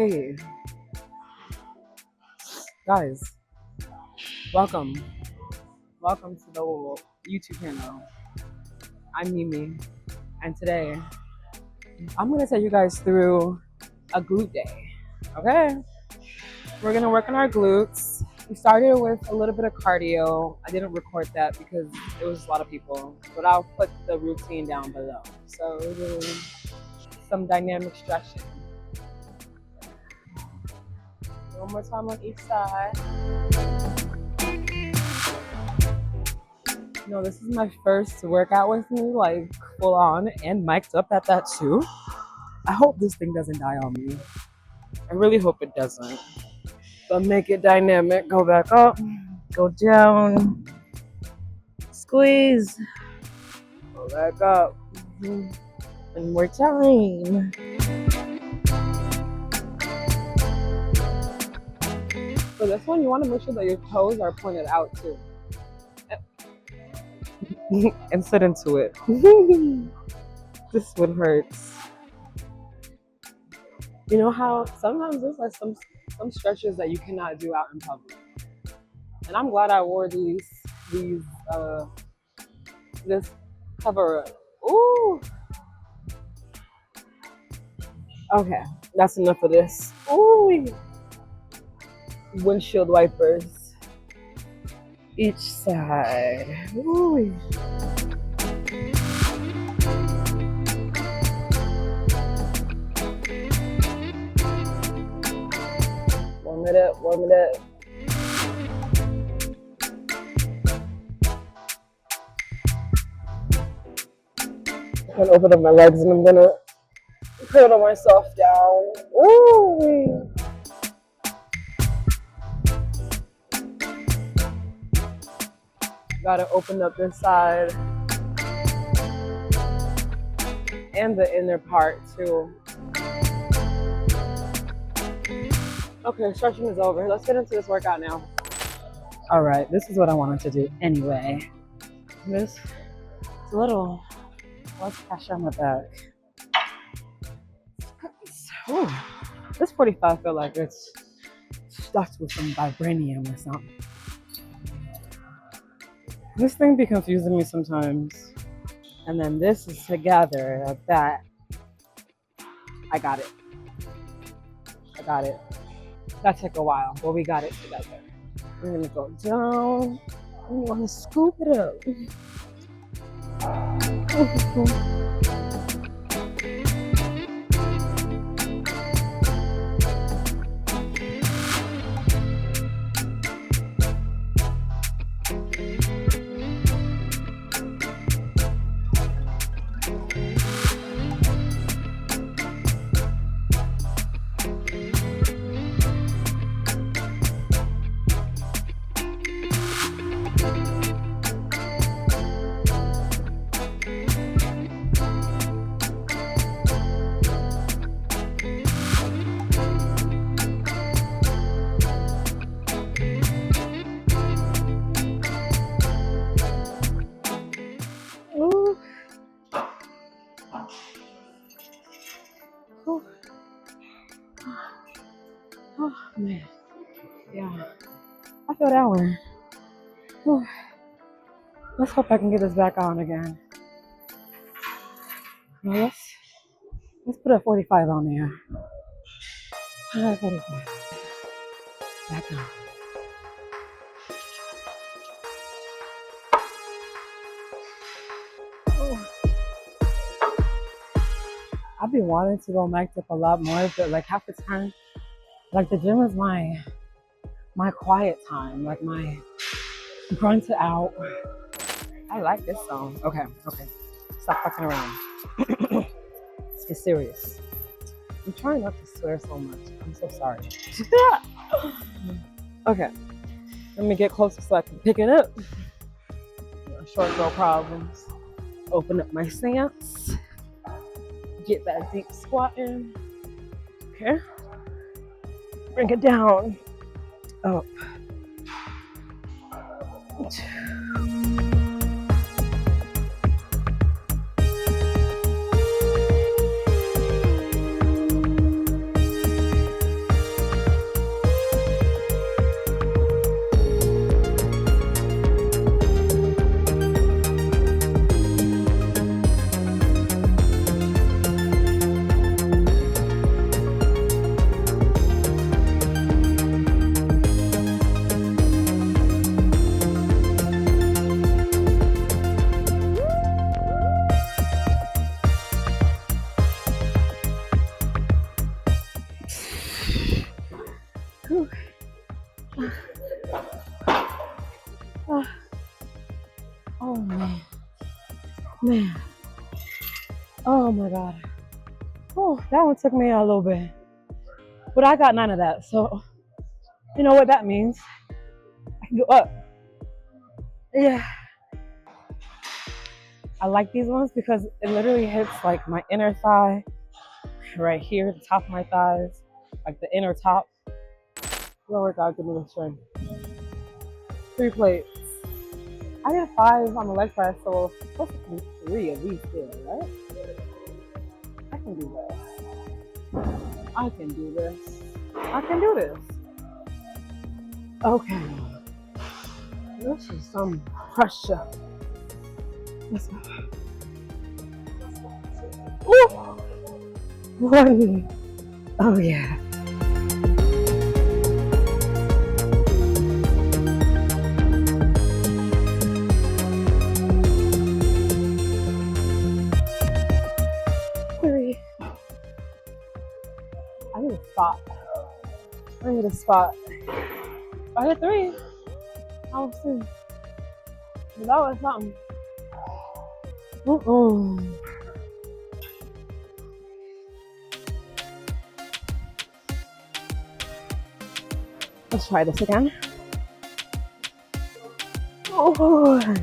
Hey, guys, welcome. Welcome to the YouTube channel. I'm Mimi, and today I'm going to take you guys through a glute day. Okay? We're going to work on our glutes. We started with a little bit of cardio. I didn't record that because it was a lot of people, but I'll put the routine down below. So we're doing some dynamic stretching. One more time on each side. This is my first workout with me, like full on and mic'd up at that too. I hope this thing doesn't die on me. I really hope it doesn't. But make it dynamic. Go back up, go down, squeeze, go back up. One more time. For this one, you want to make sure that your toes are pointed out too. And sit into it. This one hurts. You know how sometimes there's like some stretches that you cannot do out in public. And I'm glad I wore this cover up. Ooh. Okay, that's enough of this. Ooh. Windshield wipers. Each side. Ooh. Warm it up, warm it up. I'm gonna open up my legs and I'm gonna cradle myself down. Ooh. Gotta open up this side and the inner part too. Okay, stretching is over. Let's get into this workout now. All right, this is what I wanted to do anyway. This is a little less pressure on my back. Ooh, this 45 feel like it's stuffed with some vibranium or something. This thing be confusing me sometimes. And then this is together like that. I got it. That took a while, but we got it together. We're gonna go down. We wanna scoop it up. Oh man, yeah, I feel that one. Whew. Let's hope I can get this back on again. Well, let's put a 45 on there. All right, 45. Back on. Oh. I've been wanting to go mic'd up a lot more, but like half the time, like the gym is my quiet time, like my grunt out. I like this song. Okay. Stop fucking around. Let's get serious. I'm trying not to swear so much. I'm so sorry. Okay. Let me get closer so I can pick it up. Short girl problems. Open up my stance. Get that deep squat in. Okay. Bring it down. Up. Oh man, man. Oh my god. Oh, that one took me a little bit, but I got none of that. So you know what that means? I can go up. Yeah. I like these ones because it literally hits like my inner thigh, right here, the top of my thighs, like the inner top. Lower God, give me the strength. 3 plates. I did 5 on the leg press, so it's supposed to be 3 at least there, right? I can do this. I can do this. I can do this. Okay. This is some pressure. Let's go. Ooh. 1. Oh yeah. I need a spot. I need a spot. I hit 3. I'll see. But that was something. Let's try this again. Oh.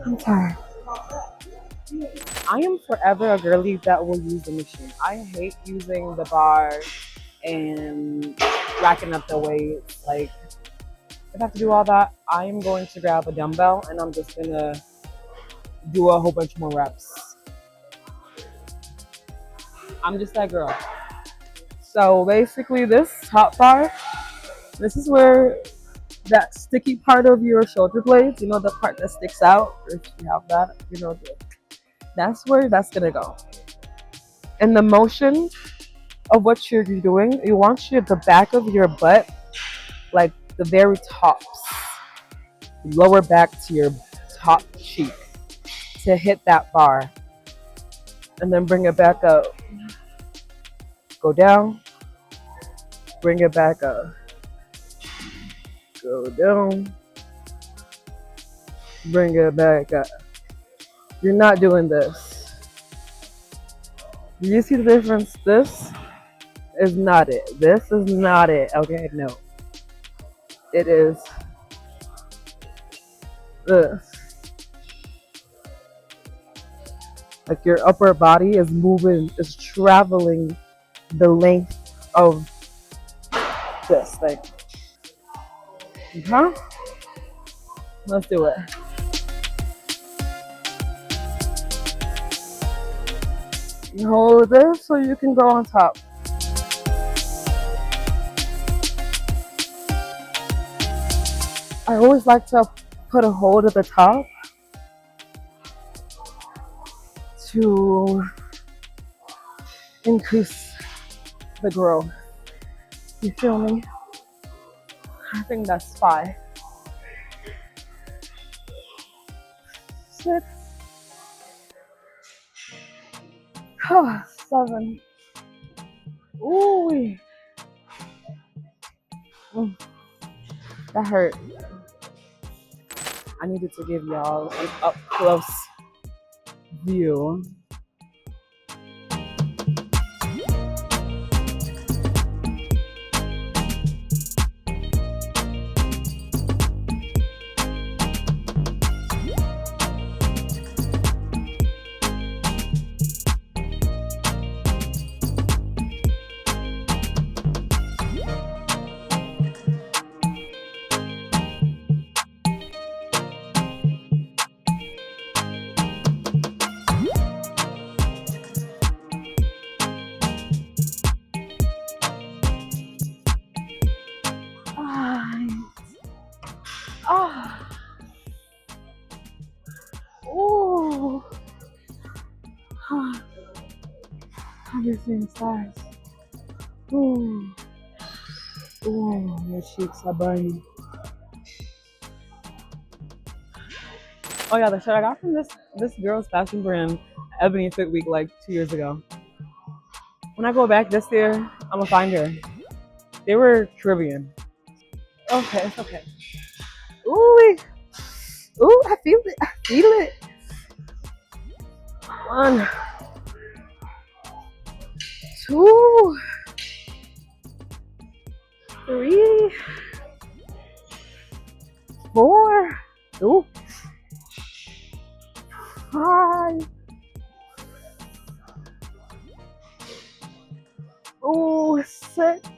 I'm tired. I am forever a girly that will use the machine. I hate using the bar and racking up the weights. Like, if I have to do all that, I am going to grab a dumbbell and I'm just gonna do a whole bunch more reps. I'm just that girl. So basically this top bar, this is where that sticky part of your shoulder blades, you know, the part that sticks out, if you have that, you know, that's where that's gonna go. And the motion of what you're doing, you want the back of your butt, like the very tops, lower back to your top cheek, to hit that bar. And then bring it back up. Go down, bring it back up. Go down, bring it back up. You're not doing this. Do you see the difference? This is not it. This is not it. Okay, no. It is this. Like your upper body is moving, is traveling the length of this thing. Okay? Let's do it. You hold this so you can go on top. I always like to put a hold at the top to increase the growth. You feel me? I think that's 5. 6. 7. Ooh. That hurt. I needed to give y'all an up close view. Everything stars. Ooh. Ooh, your cheeks are burning. Oh yeah, the shirt I got from this girl's fashion brand, Ebony Fit Week, like 2 years ago. When I go back this year, I'm gonna find her. They were Caribbean. Okay, it's okay. Ooh, ooh, I feel it. I feel it. 1, 2, 3, 4. Ooh, 5. Ooh, 6.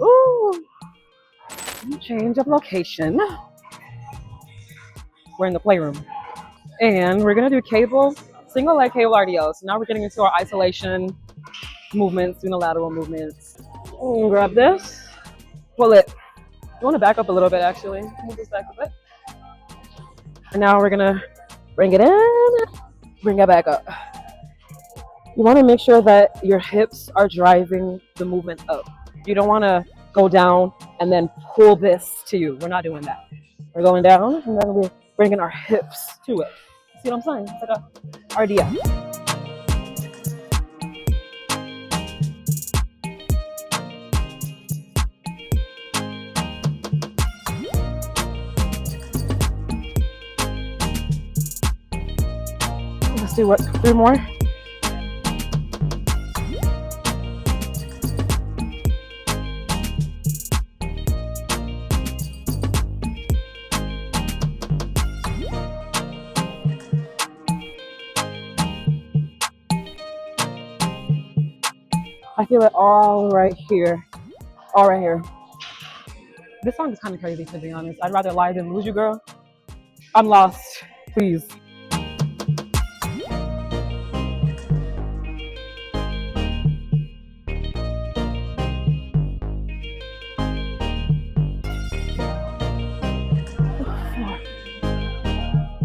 Ooh. Change of location. We're in the playroom. And we're gonna do cable, single leg cable RDL. So now we're getting into our isolation movements, unilateral movements. Grab this, pull it. You wanna back up a little bit actually. Move this back a bit. And now we're gonna bring it in, bring it back up. You wanna make sure that your hips are driving the movement up. You don't wanna go down and then pull this to you. We're not doing that. We're going down and then we're bringing our hips to it. See what I'm saying? It's like a RDL. Let's do what? 3 more? I feel it all right here. All right here. This song is kind of crazy, to be honest. I'd rather lie than lose you, girl. I'm lost. Please.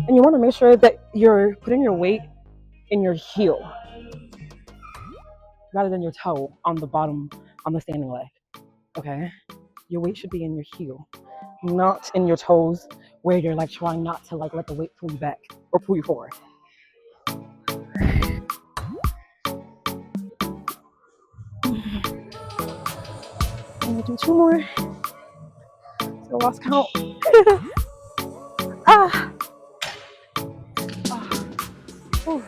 And you want to make sure that you're putting your weight in your heel rather than your toe on the bottom, on the standing leg. Okay? Your weight should be in your heel, not in your toes where you're like trying not to like let the weight pull you back or pull you forward. I'm gonna do 2 more. So lost count. Ah. Oh.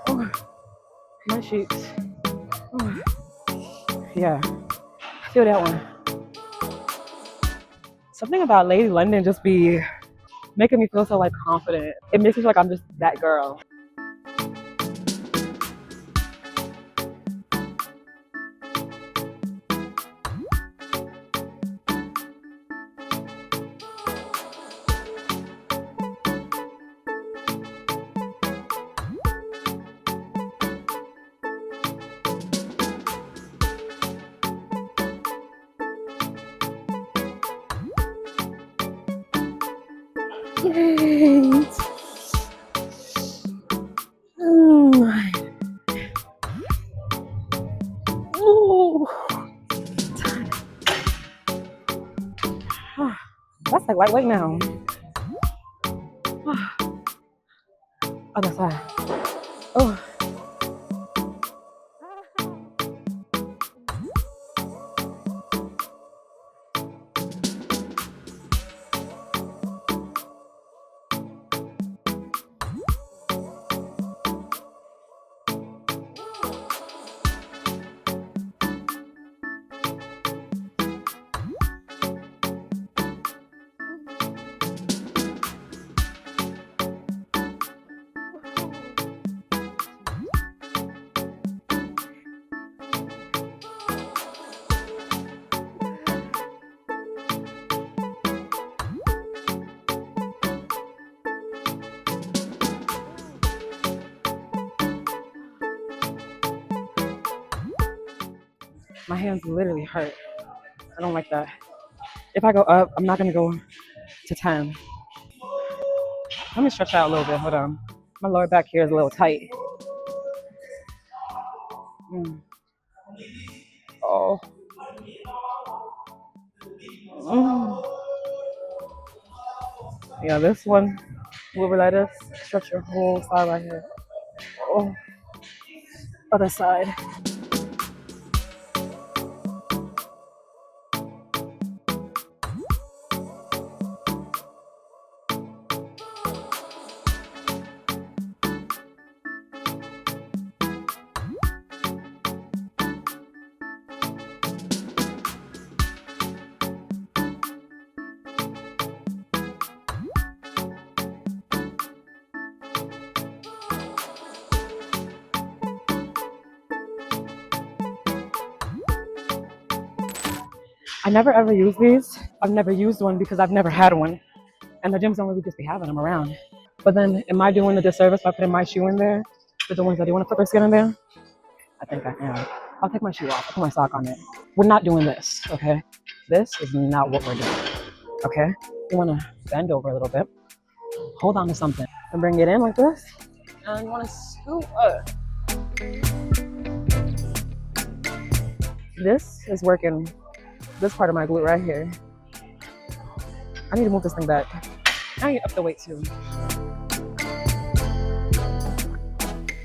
Oh. My cheeks. Oh. Yeah. Feel that one. Something about Lady London just be making me feel so like confident. It makes me feel like I'm just that girl. Yay! That's like lightweight now. Other side. Oh. My hands literally hurt. I don't like that. If I go up, I'm not gonna go to 10. Let me stretch out a little bit. Hold on. My lower back here is a little tight. Mm. Oh. Mm. Yeah, this one will let us stretch your whole side right here. Oh, other side. I never ever use these. I've never used one because I've never had one. And the gyms don't really just be having them around. But then, am I doing a disservice by putting my shoe in there with the ones that do want to put their skin in there? I think I am. I'll take my shoe off. I'll put my sock on it. We're not doing this, okay? This is not what we're doing, okay? You want to bend over a little bit, hold on to something, and bring it in like this. And you want to scoop up. This is working this part of my glute right here. I need to move this thing back. I need to up the weight too.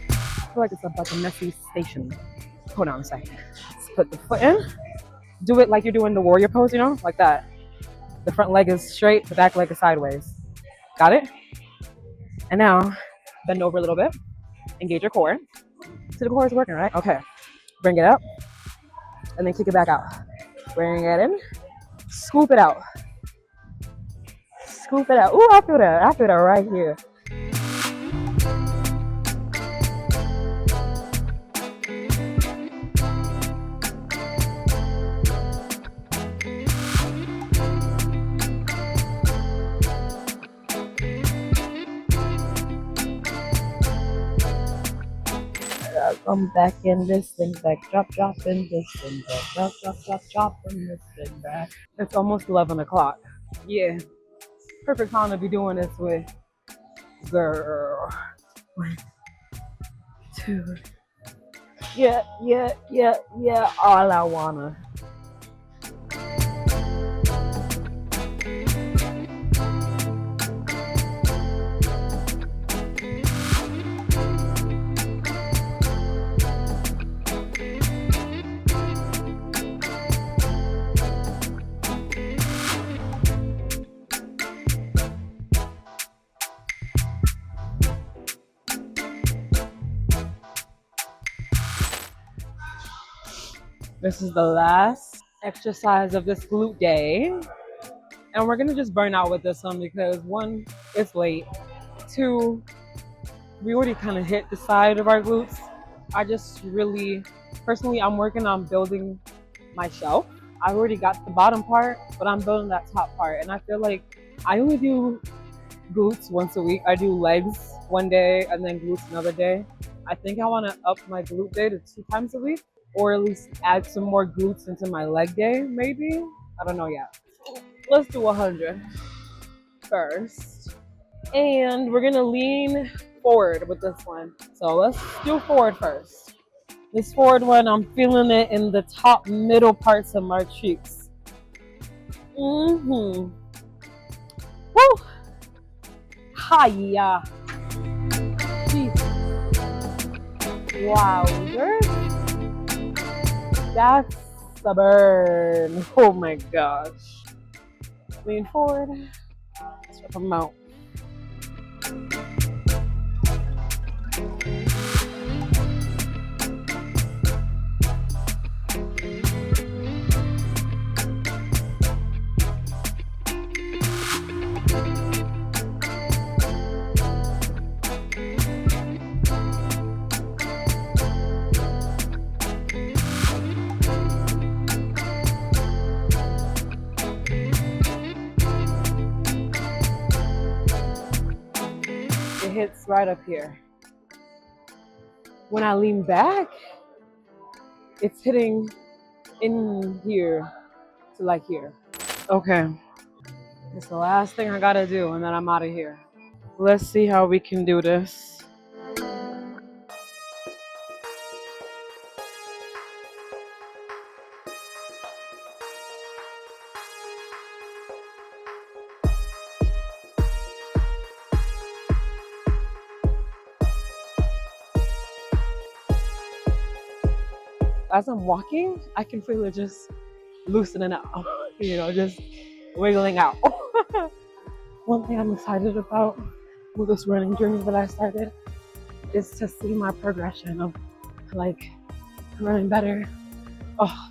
I feel like it's like a messy station. Hold on a second. Let's put the foot in. Do it like you're doing the warrior pose, you know, like that. The front leg is straight, the back leg is sideways. Got it? And now, bend over a little bit. Engage your core. So the core is working, right? Okay. Bring it up. And then kick it back out. Bring it in. Scoop it out. Scoop it out. Ooh, I feel that. I feel that right here. I'm back in this thing back. Drop in this thing back. Drop in this thing back. It's almost 11 o'clock. Yeah. Perfect time to be doing this with girl. 1, 2. Yeah. All I wanna. This is the last exercise of this glute day. And we're gonna just burn out with this one because 1, it's late. 2, we already kind of hit the side of our glutes. I just really, personally, I'm working on building my shelf. I already got the bottom part, but I'm building that top part. And I feel like I only do glutes once a week. I do legs one day and then glutes another day. I think I want to up my glute day to 2 times a week, or at least add some more glutes into my leg day, maybe. I don't know yet. Let's do 100 first. And we're gonna lean forward with this one. So let's do forward first. This forward one, I'm feeling it in the top middle parts of my cheeks. Woo! Hiya! Wow, that's a burn. Oh my gosh. Lean forward. Stretch them out. Hits right up here. When I lean back, it's hitting in here to like here. Okay. It's the last thing I gotta do and then I'm out of here. Let's see how we can do this. as I'm walking, I can feel it just loosening out, just wiggling out. One thing I'm excited about with this running journey that I started is to see my progression of like running better. Oh,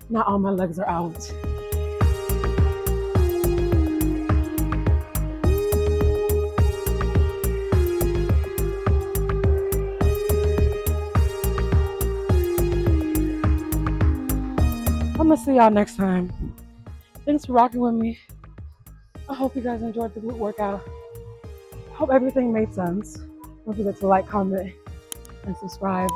not all my legs are out. I'm gonna see y'all next time. Thanks for rocking with me. I hope you guys enjoyed the glute workout. Hope everything made sense. Don't forget to like, comment, and subscribe.